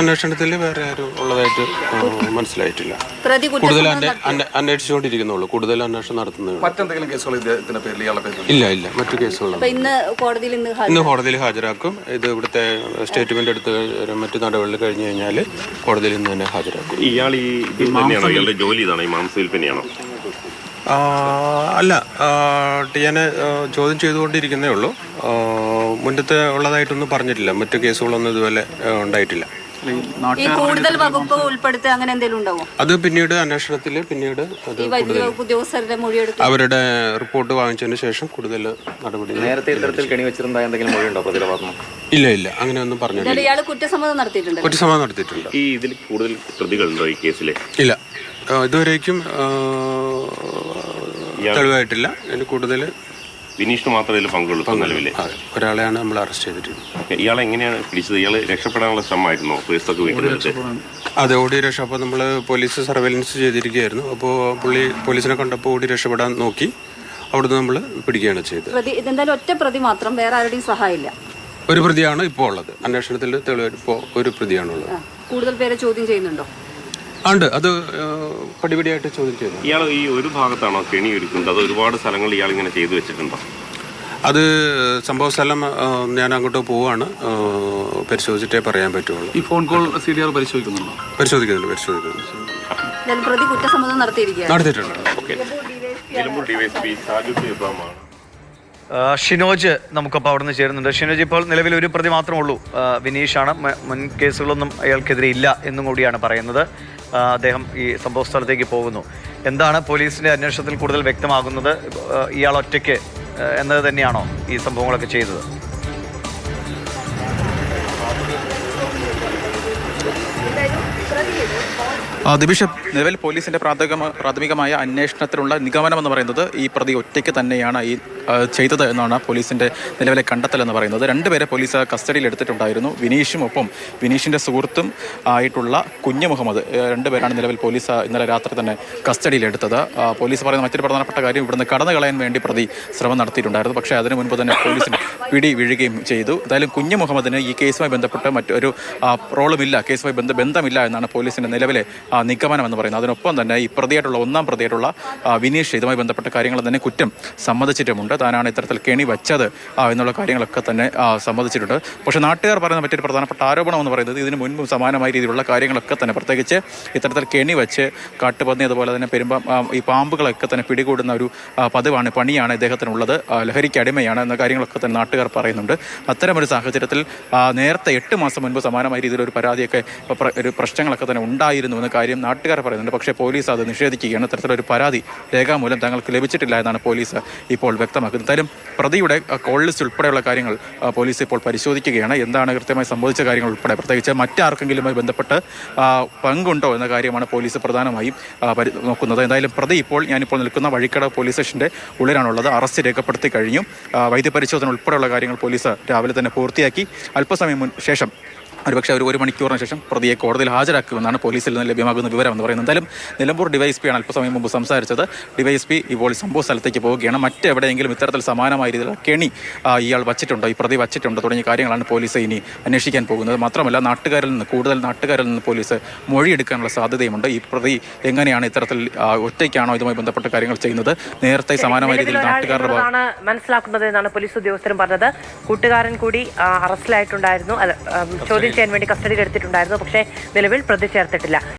അന്വേഷണത്തിൽ വേറെ ആരും ഉള്ളതായിട്ട് മനസ്സിലായിട്ടില്ല. കൂടുതൽ അന്വേഷിച്ചുകൊണ്ടിരിക്കുന്നുള്ളൂ. കൂടുതൽ അന്വേഷണം നടത്തുന്നത്. മറ്റെന്തെങ്കിലും കേസുകൾ ഇദ്ദേഹത്തിന്റെ പേരിൽ ഇല്ല മറ്റു കേസുകൾ ഇന്ന് കോടതിയിൽ ഹാജരാക്കും. ഇത് ഇവിടുത്തെ സ്റ്റേറ്റ്മെന്റ് എടുത്ത് മറ്റു നടപടികൾ കഴിഞ്ഞു കഴിഞ്ഞാൽ കോടതിയിൽ ഇന്ന് തന്നെ ഹാജരാക്കും. ഇയാൾ ഇയാളുടെ ജോലി ഇതാണ്, ഈ മാംസ വിൽപ്പനയാണോ? അല്ല, ടിയാനെ ചോദ്യം ചെയ്തുകൊണ്ടിരിക്കുന്നേ ഉള്ളൂ. മുന്നത്തെ ഉള്ളതായിട്ടൊന്നും പറഞ്ഞിട്ടില്ല. മറ്റു കേസുകളൊന്നും ഇതുപോലെ ഉണ്ടായിട്ടില്ല. കൂടുതൽ വകുപ്പ് ഉൾപ്പെടുത്തുക അങ്ങനെ എന്തെങ്കിലും ഉണ്ടാവും? അത് പിന്നീട് അന്വേഷണത്തിൽ അവരുടെ റിപ്പോർട്ട് വാങ്ങിച്ചതിന് ശേഷം കൂടുതൽ നടപടി. നേരത്തെ ഇത്തരത്തിൽ കെണി വെച്ചിരുന്ന എന്തെങ്കിലും മൊഴിയുണ്ടോ പ്രതിഭാഗം? ഇല്ല അങ്ങനെ ഒന്നും പറഞ്ഞിട്ടില്ല. ഇയാൾ കുറ്റസമ്മതം നടത്തിയിട്ടുണ്ട്. ഈ ഇതിൽ കൂടുതൽ പ്രതികളുണ്ടോ ഈ കേസിൽ? ഇല്ല, ഇതുവരേക്കും തെളിവായിട്ടില്ല. അതിന് കൂടുതൽ വിനീഷിന് മാത്രമേ ഇതിൽ പങ്കുള്ളൂ. നിലവിലെ ഒരാളെയാണ് നമ്മൾ അറസ്റ്റ് ചെയ്തിട്ടുള്ളത്. ഇയാളെ എങ്ങനെയാണ് പിടിച്ചത്? ഇയാൾ രക്ഷപ്പെടാനുള്ള ശ്രമമായിരുന്നോ? പോലീസൊക്കെ വീട്ടിലെടുത്ത് അതെ, ഓടി രക്ഷ. അപ്പോൾ നമ്മൾ പോലീസ് സർവൈലൻസ് ചെയ്തിരിക്കുകയായിരുന്നു. അപ്പോൾ പോലീസിനെ കണ്ടപ്പോൾ ഓടി രക്ഷപ്പെടാൻ നോക്കി. അവിടുന്ന് നമ്മൾ പിടിക്കുകയാണ് ചെയ്തത്. ഇതെന്തായാലും ഒറ്റ പ്രതി മാത്രം, വേറെ ആരുടെയും സഹായമില്ല. ഒരു പ്രതിയാണ് ഇപ്പോൾ ഉള്ളത്. അന്വേഷണത്തിൽ തെളിവ് ഇപ്പോൾ ഒരു പ്രതിയാണുള്ളത്. കൂടുതൽ പേരെ ചോദ്യം ചെയ്യുന്നുണ്ടോ? ഉണ്ട്, അത് പടിപടിയായിട്ട് ചോദ്യം ചെയ്യുന്നു. ഇയാൾ ഈ ഒരു ഭാഗത്താണോ കെണി ഒരുക്കുന്നത്? അത് ഒരുപാട് സ്ഥലങ്ങളിൽ ഇയാൾ ഇങ്ങനെ ചെയ്തു വെച്ചിട്ടുണ്ടോ? അത് സംഭവ സ്ഥലം ഞാൻ അങ്ങോട്ട് പോവാണ്. പരിശോധിച്ചിട്ടേ പറയാൻ പറ്റുള്ളൂ. ഈ ഫോൺ കോൾ CDR പരിശോധിക്കുന്നുണ്ടോ? പരിശോധിക്കുന്നുണ്ട്. പ്രതി കുറ്റസമ്മതം നടത്തിയിട്ടുണ്ട്. ഷിനോജ് നമുക്കപ്പോൾ അവിടെ നിന്ന് ചേരുന്നുണ്ട്. ഷിനോജ്, ഇപ്പോൾ നിലവിൽ ഒരു പ്രതി മാത്രമേ ഉള്ളൂ, വിനീഷാണ്. മുൻ കേസുകളൊന്നും അയാൾക്കെതിരെ ഇല്ല എന്നും കൂടിയാണ് പറയുന്നത്. അദ്ദേഹം ഈ സംഭവ സ്ഥലത്തേക്ക് പോകുന്നു. എന്താണ് പോലീസിന്റെ അന്വേഷണത്തിൽ കൂടുതൽ വ്യക്തമാകുന്നത്? ഇയാൾ ഒറ്റയ്ക്ക് എന്നത് തന്നെയാണോ ഈ സംഭവങ്ങളൊക്കെ ചെയ്തത്? ദിവിഷ, നിലവിൽ പോലീസിന്റെ പ്രാഥമികമായ അന്വേഷണത്തിലുള്ള നിഗമനം എന്ന് പറയുന്നത് ഈ പ്രതി ഒറ്റയ്ക്ക് തന്നെയാണ് ഈ ചെയ്തത് എന്നാണ് പോലീസിന്റെ നിലവിലെ കണ്ടെത്തൽ എന്ന് പറയുന്നത്. രണ്ടുപേരെ പോലീസ് കസ്റ്റഡിയിൽ എടുത്തിട്ടുണ്ടായിരുന്നു. വിനീഷും ഒപ്പം വിനീഷിന്റെ സുഹൃത്തും ആയിട്ടുള്ള കുഞ്ഞു മുഹമ്മദ്, രണ്ടുപേരാണ് നിലവിൽ പോലീസ് ഇന്നലെ രാത്രി തന്നെ കസ്റ്റഡിയിൽ എടുത്തത്. പോലീസ് പറയുന്ന മറ്റൊരു പ്രധാനപ്പെട്ട കാര്യം, ഇവിടുന്ന് കടന്നു കളയാൻ വേണ്ടി പ്രതി ശ്രമം നടത്തിയിട്ടുണ്ടായിരുന്നു. പക്ഷേ അതിനു മുൻപ് തന്നെ പോലീസിന് പിടി വീഴുകയും ചെയ്തു. എന്തായാലും കുഞ്ഞു മുഹമ്മദിന് ഈ കേസുമായി ബന്ധപ്പെട്ട് മറ്റൊരു റോളുമില്ല, കേസുമായി ബന്ധമില്ല എന്നാണ് പോലീസിന്റെ നിലവിലെ നിഗമനം എന്ന് പറയുന്നത്. അതിനൊപ്പം തന്നെ ഈ ഒന്നാം പ്രതിയായിട്ടുള്ള വിനീഷ് ഇതുമായി ബന്ധപ്പെട്ട കാര്യങ്ങൾ തന്നെ കുറ്റം സമ്മതിച്ചിട്ടുമുണ്ട്. താനാണ് ഇത്തരത്തിൽ കെണി വച്ചത് എന്നുള്ള കാര്യങ്ങളൊക്കെ തന്നെ സമ്മതിച്ചിട്ടുണ്ട്. പക്ഷേ നാട്ടുകാർ പറയുന്ന മറ്റൊരു പ്രധാനപ്പെട്ട ആരോപണം എന്ന് പറയുന്നത് ഇതിന് മുൻപും സമാനമായ രീതിയിലുള്ള കാര്യങ്ങളൊക്കെ തന്നെ, പ്രത്യേകിച്ച് ഇത്തരത്തിൽ കെണി വെച്ച് കാട്ടുപന്നി അതുപോലെ തന്നെ ഈ പാമ്പുകളൊക്കെ തന്നെ പിടികൂടുന്ന ഒരു പണിയാണ് ഇദ്ദേഹത്തിനുള്ളത്. ലഹരിക്ക് അടിമയാണ് എന്ന കാര്യങ്ങളൊക്കെ തന്നെ നാട്ടുകാർ പറയുന്നുണ്ട്. അത്തരമൊരു സാഹചര്യത്തിൽ നേരത്തെ 8 മാസം മുൻപ് സമാനമായ രീതിയിലൊരു പരാതിയൊക്കെ ഒരു പ്രശ്നങ്ങളൊക്കെ തന്നെ ഉണ്ടായിരുന്നു എന്ന കാര്യം നാട്ടുകാർ പറയുന്നുണ്ട്. പക്ഷേ പോലീസ് അത് നിഷേധിക്കുകയാണ്. ഇത്തരത്തിലൊരു പരാതി രേഖാമൂലം തങ്ങൾക്ക് ലഭിച്ചിട്ടില്ല എന്നാണ് പോലീസ് ഇപ്പോൾ വ്യക്തമാക്കുന്നത്. എന്തായാലും പ്രതിയുടെ കോൾ ലിസ്റ്റ് ഉൾപ്പെടെയുള്ള കാര്യങ്ങൾ പോലീസ് ഇപ്പോൾ പരിശോധിക്കുകയാണ്. എന്താണ് കൃത്യമായി സംഭവിച്ച കാര്യങ്ങൾ ഉൾപ്പെടെ, പ്രത്യേകിച്ച് മറ്റാർക്കെങ്കിലുമായി ബന്ധപ്പെട്ട് പങ്കുണ്ടോ എന്ന കാര്യമാണ് പോലീസ് പ്രധാനമായും നോക്കുന്നത്. എന്തായാലും പ്രതി ഞാനിപ്പോൾ നിൽക്കുന്ന വഴിക്കട പോലീസ് സ്റ്റേഷൻ്റെ ഉള്ളിലാണുള്ളത്. അറസ്റ്റ് രേഖപ്പെടുത്തി കഴിഞ്ഞു. വൈദ്യപരിശോധന ഉൾപ്പെടെയുള്ള കാര്യങ്ങൾ പോലീസ് രാവിലെ തന്നെ പൂർത്തിയാക്കി. അല്പസമയം ശേഷം, ഒരുപക്ഷെ ഒരു മണിക്കൂറിന് ശേഷം പ്രതിയെ കോടതിയിൽ ഹാജരാക്കുമെന്നാണ് പോലീസിൽ നിന്ന് ലഭ്യമാകുന്ന വിവരം എന്ന് പറയുന്നത്. എന്തായാലും നിലമ്പൂർ ഡിവൈഎസ്പിയാണ് അല്പസമയം മുമ്പ് സംസാരിച്ചത്. ഡിവൈഎസ്പി ഇപ്പോൾ സംഭവ സ്ഥലത്തേക്ക് പോവുകയാണ്. മറ്റെവിടെയെങ്കിലും ഇത്തരത്തിൽ സമാനമായ രീതിയിലുള്ള കെണി ഇയാൾ വച്ചിട്ടുണ്ടോ, ഈ പ്രതി വച്ചിട്ടുണ്ടോ തുടങ്ങിയ കാര്യങ്ങളാണ് പോലീസ് ഇനി അന്വേഷിക്കാൻ പോകുന്നത്. മാത്രമല്ല കൂടുതൽ നാട്ടുകാരിൽ നിന്ന് പോലീസ് മൊഴിയെടുക്കാനുള്ള സാധ്യതയുമുണ്ട്. ഈ പ്രതി എങ്ങനെയാണ് ഇത്തരത്തിൽ ഒറ്റയ്ക്കാണോ ഇതുമായി ബന്ധപ്പെട്ട കാര്യങ്ങൾ ചെയ്യുന്നത്, നേരത്തെ സമാനമായ രീതിയിൽ നാട്ടുകാരുടെ മനസ്സിലാക്കുന്നത് എന്നാണ് പോലീസ് ഉദ്യോഗസ്ഥരും പറഞ്ഞത്. കൂട്ടുകാരൻ കൂടി അറസ്റ്റിലായിട്ടുണ്ടായിരുന്നു, ചോദ്യം ചെയ്യാൻ വേണ്ടി കസ്റ്റഡിയിൽ എടുത്തിട്ടുണ്ടായിരുന്നു. പക്ഷേ നിലവിൽ പ്രതി ചേർത്തിട്ടില്ല.